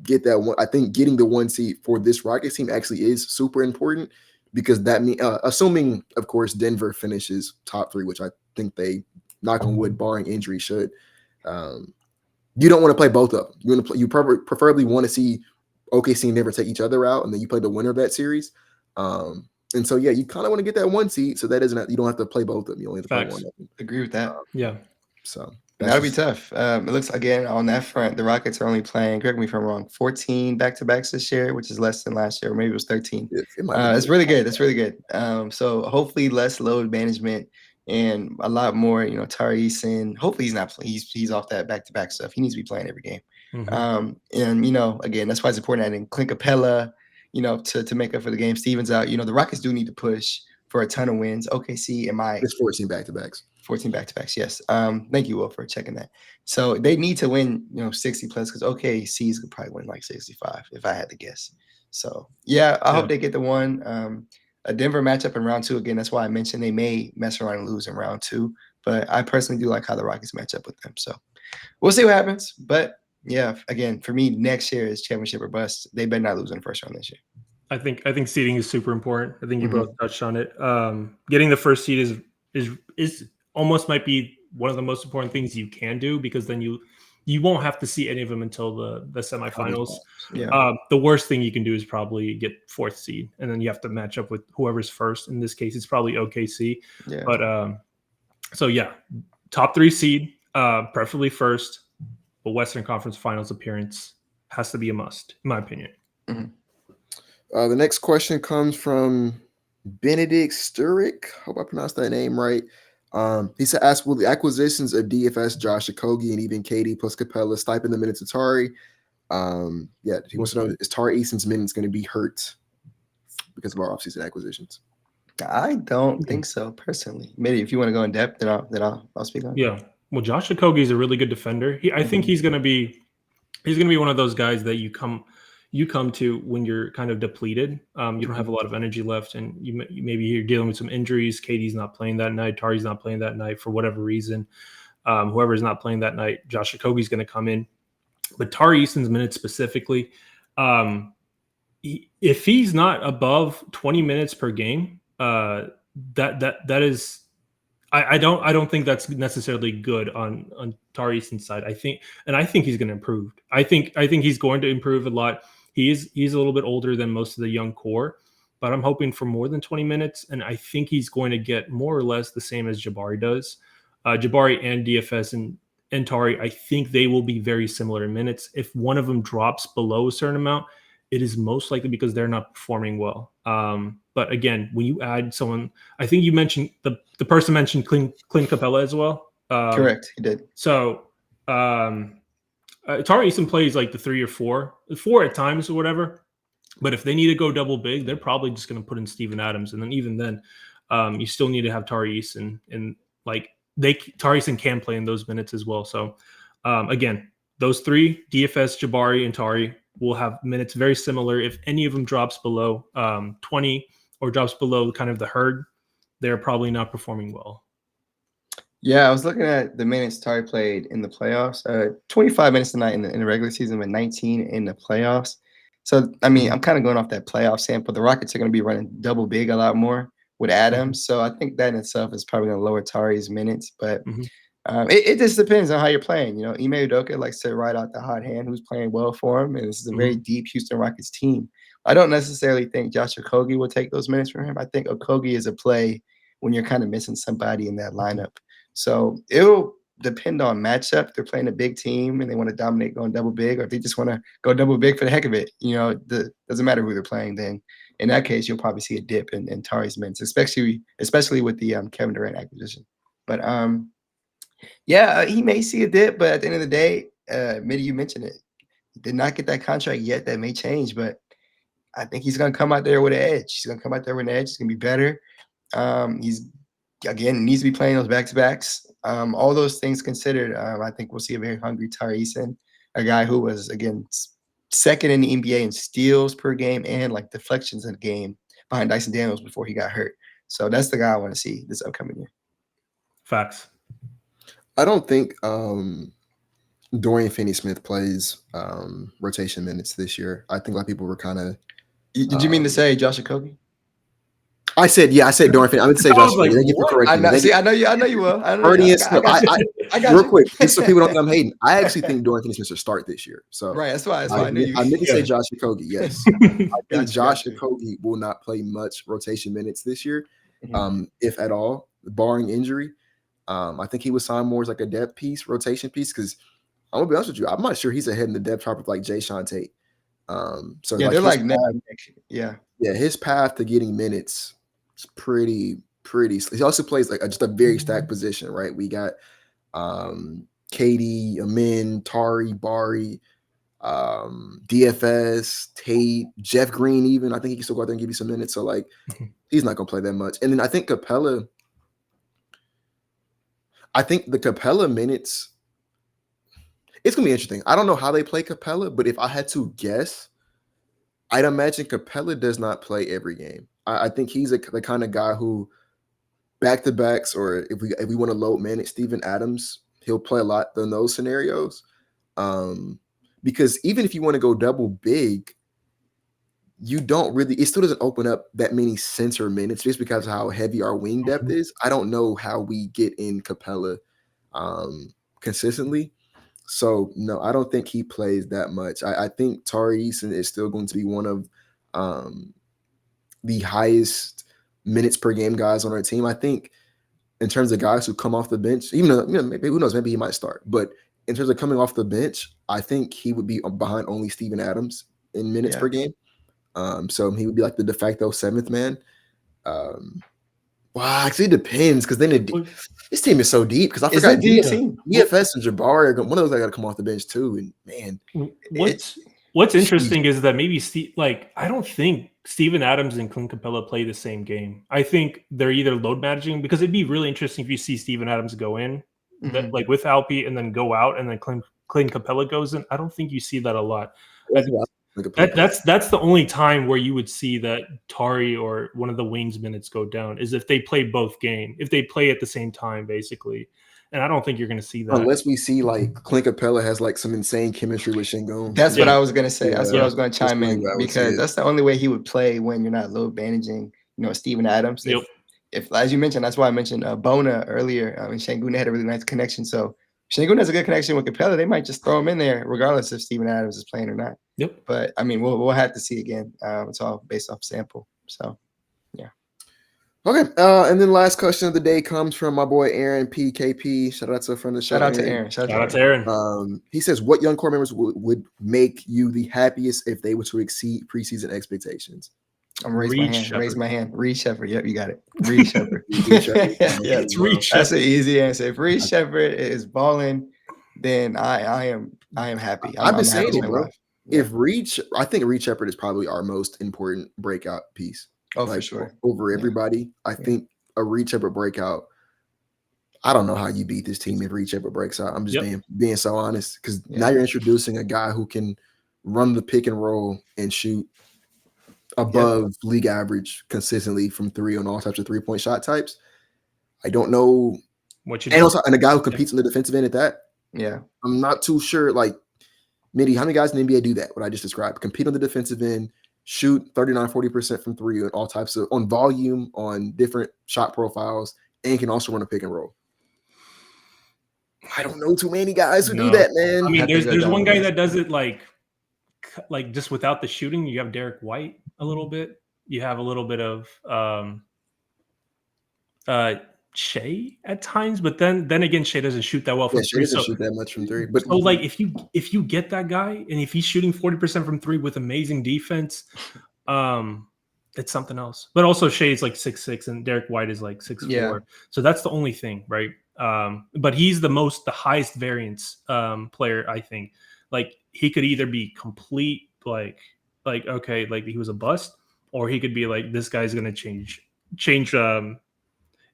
get that one, I think getting the 1 seed for this Rockets team actually is super important because that means, assuming of course Denver finishes top 3, which I think they, knock on wood, barring injury, should. You don't want to play both of them. You want to play. You preferably want to see OKC and Denver take each other out, and then you play the winner of that series. And so, yeah, you kind of want to get that 1 seed, so that isn't you don't have to play both of them. You only have to play one of them. Agree with that. Yeah. So that'll be tough. It looks again on that front, the Rockets are only playing, correct me if I'm wrong, 14 back-to-backs this year, which is less than last year, or maybe it was 13. It's really good. That's really good. So hopefully less load management and a lot more, Tari Eason. Hopefully he's not playing. He's off that back-to-back stuff. He needs to be playing every game. And again, that's why it's important adding Clint Capella, to make up for the game. Stevens out. The Rockets do need to push for a ton of wins. OKC, it's 14 back-to-backs. 14 back-to-backs, yes. Thank you, Will, for checking that. So they need to win, 60 plus, because OKC's could probably win 65 if I had to guess. So yeah, I hope they get the one. A Denver matchup in round 2. Again, that's why I mentioned they may mess around and lose in round 2. But I personally do like how the Rockets match up with them. So we'll see what happens. But yeah, again, for me, next year is championship or bust. They better not lose in the first round this year. I think seeding is super important. I think you both touched on it. Getting the first seed is almost might be one of the most important things you can do, because then you won't have to see any of them until the semifinals. Yeah. The worst thing you can do is probably get 4th seed, and then you have to match up with whoever's first. In this case, it's probably OKC. Yeah. But so yeah, top 3 seed, preferably first. But Western Conference Finals appearance has to be a must, in my opinion. The next question comes from Benedict Sturek. Hope I pronounced that name right. He said, "Ask, will the acquisitions of DFS, Josh Okogie, and even KD plus Capella stipend the minutes of Tari?" Yeah, he wants to know, is Tari Eason's minutes going to be hurt because of our offseason acquisitions? I don't think so, personally. Maybe if you want to go in depth, then I'll speak on it. Yeah. Well, Josh Okogie is a really good defender. I think he's going to be one of those guys that you come to when you're kind of depleted. You don't have a lot of energy left, and maybe you're dealing with some injuries. KD's not playing that night. Tari's not playing that night for whatever reason. Whoever's not playing that night, Josh Okogie's going to come in. But Tari Eason's minutes specifically, if he's not above 20 minutes per game, that is. I don't think that's necessarily good on Tari Eason's side. I think he's going to improve. I think he's going to improve a lot. He's a little bit older than most of the young core, but I'm hoping for more than 20 minutes, and I think he's going to get more or less the same as Jabari does. Jabari and DFS and Tari, I think they will be very similar in minutes. If one of them drops below a certain amount, it is most likely because they're not performing well. But again, when you add someone, I think you mentioned the person mentioned Clint Capella as well. Correct, he did. So Tari Eason plays like the 3 or 4 at times or whatever. But if they need to go double big, they're probably just going to put in Steven Adams, and then even then, you still need to have Tari Eason, and Tari Eason can play in those minutes as well. So again, those 3, DFS, Jabari, and Tari, will have minutes very similar. If any of them drops below 20 or drops below kind of the herd, they're probably not performing well. Yeah, I was looking at the minutes Tari played in the playoffs. 25 minutes tonight in the regular season, but 19 in the playoffs. So, I mean, I'm kind of going off that playoff sample. The Rockets are going to be running double big a lot more with Adams. So I think that in itself is probably going to lower Tari's minutes. But it just depends on how you're playing. Ime Udoka likes to ride out the hot hand who's playing well for him. And this is a very deep Houston Rockets team. I don't necessarily think Josh Okogie will take those minutes from him. I think Okogie is a play when you're kind of missing somebody in that lineup. So it'll depend on matchup. If they're playing a big team and they want to dominate going double big, or if they just want to go double big for the heck of it, it doesn't matter who they're playing then. in that case, you'll probably see a dip in Tari's minutes, especially with the Kevin Durant acquisition. But he may see a dip, but at the end of the day, Mitty, you mentioned it. He did not get that contract yet. That may change, but I think he's going to come out there with an edge. He's going to come out there with an edge. He's going to be better. He's, again, needs to be playing those back-to-backs. All those things considered, I think we'll see a very hungry Tari Eason, a guy who was, again, second in the NBA in steals per game and like deflections in the game behind Dyson Daniels before he got hurt. So that's the guy I want to see this upcoming year. Facts. I don't think Dorian Finney-Smith plays rotation minutes this year. I think a lot of people were kind of. Did you mean to say Josh Okogie? I said Dorian Finney. I would say Josh Okogie. Thank you for correcting me. I know you will. I got real quick, just so people don't think I'm hating. I actually think Dorian Finney-Smith should start this year. So right, that's why I knew you. I meant to say Josh Okogie. Yes, I think Josh Okogie will not play much rotation minutes this year, if at all, barring injury. I think he was signed more as like a depth piece, rotation piece, because I'm gonna be honest with you, I'm not sure he's ahead in the depth chart with like Jay Sean Tate. So yeah, like they're his path to getting minutes is pretty. He also plays like just a very stacked position, right? We got KD, Amin, Tari, Bari, DFS, Tate, Jeff Green. Even I think he can still go out there and give you some minutes. So like, he's not gonna play that much. And then I think Capella. I think the Capella minutes, it's going to be interesting. I don't know how they play Capella, but if I had to guess, I'd imagine Capella does not play every game. I think he's the kind of guy who back-to-backs, or if we want to load manage Steven Adams, he'll play a lot in those scenarios. Because even if you want to go double big, you don't really, it still doesn't open up that many center minutes just because of how heavy our wing depth is. I don't know how we get in Capella consistently. So no, I don't think he plays that much. I think Tari Eason is still going to be one of the highest minutes per game guys on our team. I think in terms of guys who come off the bench, even though, maybe who knows, maybe he might start. But in terms of coming off the bench, I think he would be behind only Steven Adams in minutes per game. So he would be like the de facto seventh man. Actually, it depends because then this team is so deep. Because I forgot DFS and Jabari are one of those that got to come off the bench too. And man, what's interesting is that maybe I don't think Steven Adams and Clint Capella play the same game. I think they're either load managing, because it'd be really interesting if you see Steven Adams go in like with Alpi and then go out and then Clint Capella goes in. I don't think you see that a lot. That's the only time where you would see that Tari or one of the wings minutes go down, is if they play both games, if they play at the same time, basically. And I don't think you're going to see that unless we see like Clint Capella has like some insane chemistry with Shengun. That's what I was going to say. That's what I was going to chime in, because that's the only way he would play when you're not load managing. Steven Adams. If as you mentioned, that's why I mentioned Bona earlier. I mean, Şengün had a really nice connection. So Şengün has a good connection with Capella. They might just throw him in there regardless if Steven Adams is playing or not. Yep. But I mean, we'll have to see again. It's all based off sample. So, yeah. Okay. And then last question of the day comes from my boy Aaron PKP. Shout out to a friend of the show. Shout out to Aaron. Shout out to Aaron. He says, "What young core members would make you the happiest if they were to exceed preseason expectations?" I'm raise my hand. Reed Sheppard. Yep, you got it. Reed Sheppard. It's Reed Sheppard. That's an easy answer. If Reed Sheppard is balling, then I am happy. I've been saying it, bro. If I think Reed Sheppard is probably our most important breakout piece. Oh, for sure. Over everybody. I think a Reed Sheppard breakout. I don't know how you beat this team if Reed Sheppard breaks out. I'm just being so honest, because now you're introducing a guy who can run the pick and roll and shoot above league average consistently from three on all types of 3-point shot types. I don't know what you do. And a guy who competes on the defensive end at that. Yeah. I'm not too sure. Like, Mitty, how many guys in the NBA do that? What I just described. Compete on the defensive end, shoot 39-40% from three on all types of on volume, on different shot profiles, and can also run a pick and roll. I don't know too many guys who do that, man. I mean, there's one guy that does it like just without the shooting. You have Derek White a little bit. You have a little bit of Shea at times, but then again, Shea doesn't shoot that well from three. Shea doesn't shoot that much from three. But so like if you get that guy, and if he's shooting 40% from three with amazing defense, it's something else. But also Shea's like 6'6", and Derek White is like 6'4". Yeah. So that's the only thing, right? But he's the highest variance player, I think. Like he could either be complete okay, like he was a bust, or he could be like, this guy's gonna change.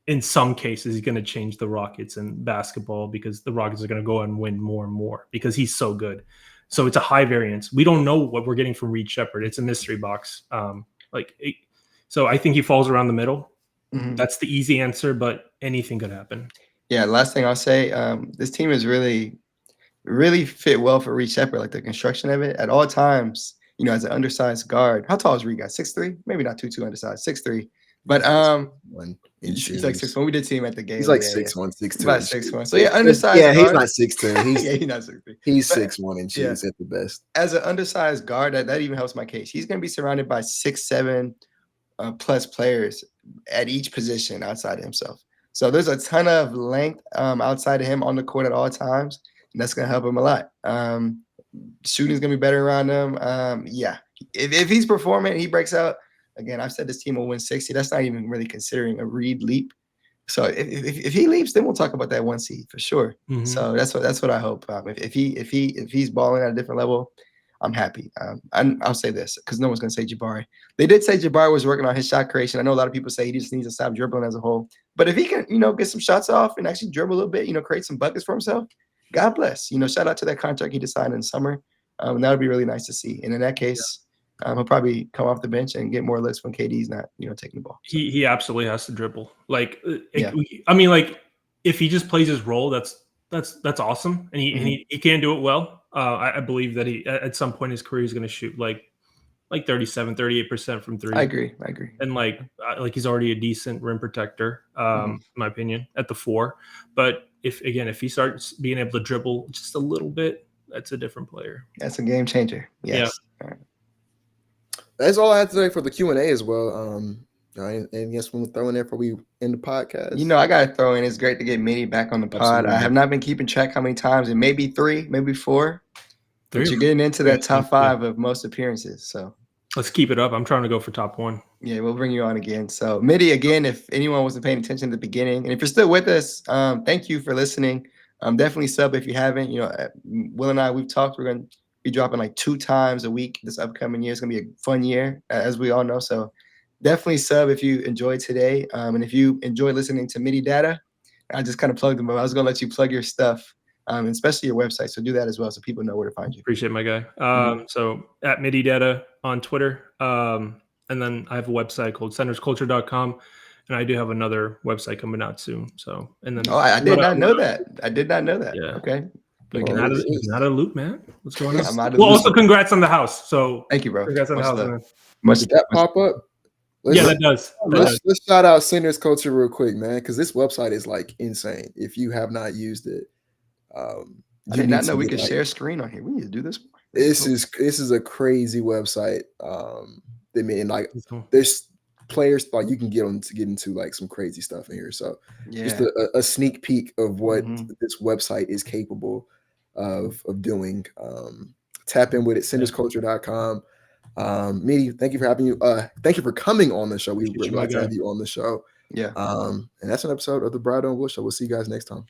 In some cases, he's gonna change the Rockets and basketball, because the Rockets are gonna go and win more and more because he's so good. So it's a high variance. We don't know what we're getting from Reed Sheppard. It's a mystery box. So I think he falls around the middle. Mhm. That's the easy answer, but anything could happen. Yeah, last thing I'll say, this team is really fit well for Reed Sheppard, like the construction of it at all times. You know, as an undersized guard, how tall is Reed? Guy 6'3", maybe not too undersized, 6'3". But One he's like 6'1". We did see him at the game. He's like yeah, 6'1", 6'2". about 6'1". So yeah, undersized. Yeah, he's guard. not 6'2". He's yeah, he's not 6'3". He's But 6'1" in shoes at the best. As an undersized guard, that even helps my case. He's going to be surrounded by 6'7" plus players at each position outside of himself. So there's a ton of length outside of him on the court at all times, and that's going to help him a lot. Shooting's going to be better around him. Yeah, if he's performing, he breaks out. Again, I've said this team will win 60. That's not even really considering a Reed leap. So if he leaps, then we'll talk about that 1 seed for sure. Mhm. So that's what I hope. If he's balling at a different level, I'm happy. I'll say this because no one's gonna say Jabari. They did say Jabari was working on his shot creation. I know a lot of people say he just needs to stop dribbling as a whole. But if he can, get some shots off and actually dribble a little bit, create some buckets for himself, God bless. Shout out to that contract he just signed in the summer. And that would be really nice to see. And in that case, he'll probably come off the bench and get more looks when KD's not, taking the ball. So. He absolutely has to dribble. I mean, like if he just plays his role, that's awesome, and he can do it well. I believe that he at some point in his career he's going to shoot like 37-38% from three. I agree. And like he's already a decent rim protector, in my opinion, at the 4. But if he starts being able to dribble just a little bit, that's a different player. That's a game changer. Yes. Yeah. All right. That's all I have today for the Q&A as well. And yes, we'll throw in there before we end the podcast. I gotta throw in. It's great to get Mitty back on the pod. Absolutely. I have not been keeping track how many times. It may be 3, maybe 4. But you're getting into that top 5 of most appearances. So let's keep it up. I'm trying to go for top 1. Yeah, we'll bring you on again. So Mitty, again, if anyone wasn't paying attention at the beginning, and if you're still with us, thank you for listening. Definitely sub if you haven't. Will and I, we've talked. We're going to be dropping like 2 times a week this upcoming year. It's going to be a fun year, as we all know. So definitely sub if you enjoyed today. And if you enjoyed listening to Mitty Data, I just kind of plugged them up. I was going to let you plug your stuff, and especially your website. So do that as well so people know where to find you. Appreciate it, my guy. So at Mitty Data on Twitter. And then I have a website called centersculture.com. And I do have another website coming out soon. So, and then I did not know that. I did not know that. Yeah. Okay. Getting out of the loop, man. What's going on? I'm out of Well, the also congrats on the house. So thank you, bro. Congrats on the house, man. Did that pop up? That does. Let's shout out Centers Culture real quick, man, because this website is like insane. If you have not used it, I did not know we could share screen on here. We need to do this. This is a crazy website. There's players like you can get into like some crazy stuff in here. So just a sneak peek of what this website is capable of doing. Tap in with it, centersculture.com. Mitty, thank you for having you. Thank you for coming on the show. We would like to have you on the show. Yeah. And that's an episode of the Bradeaux and Wood Show. We'll see you guys next time.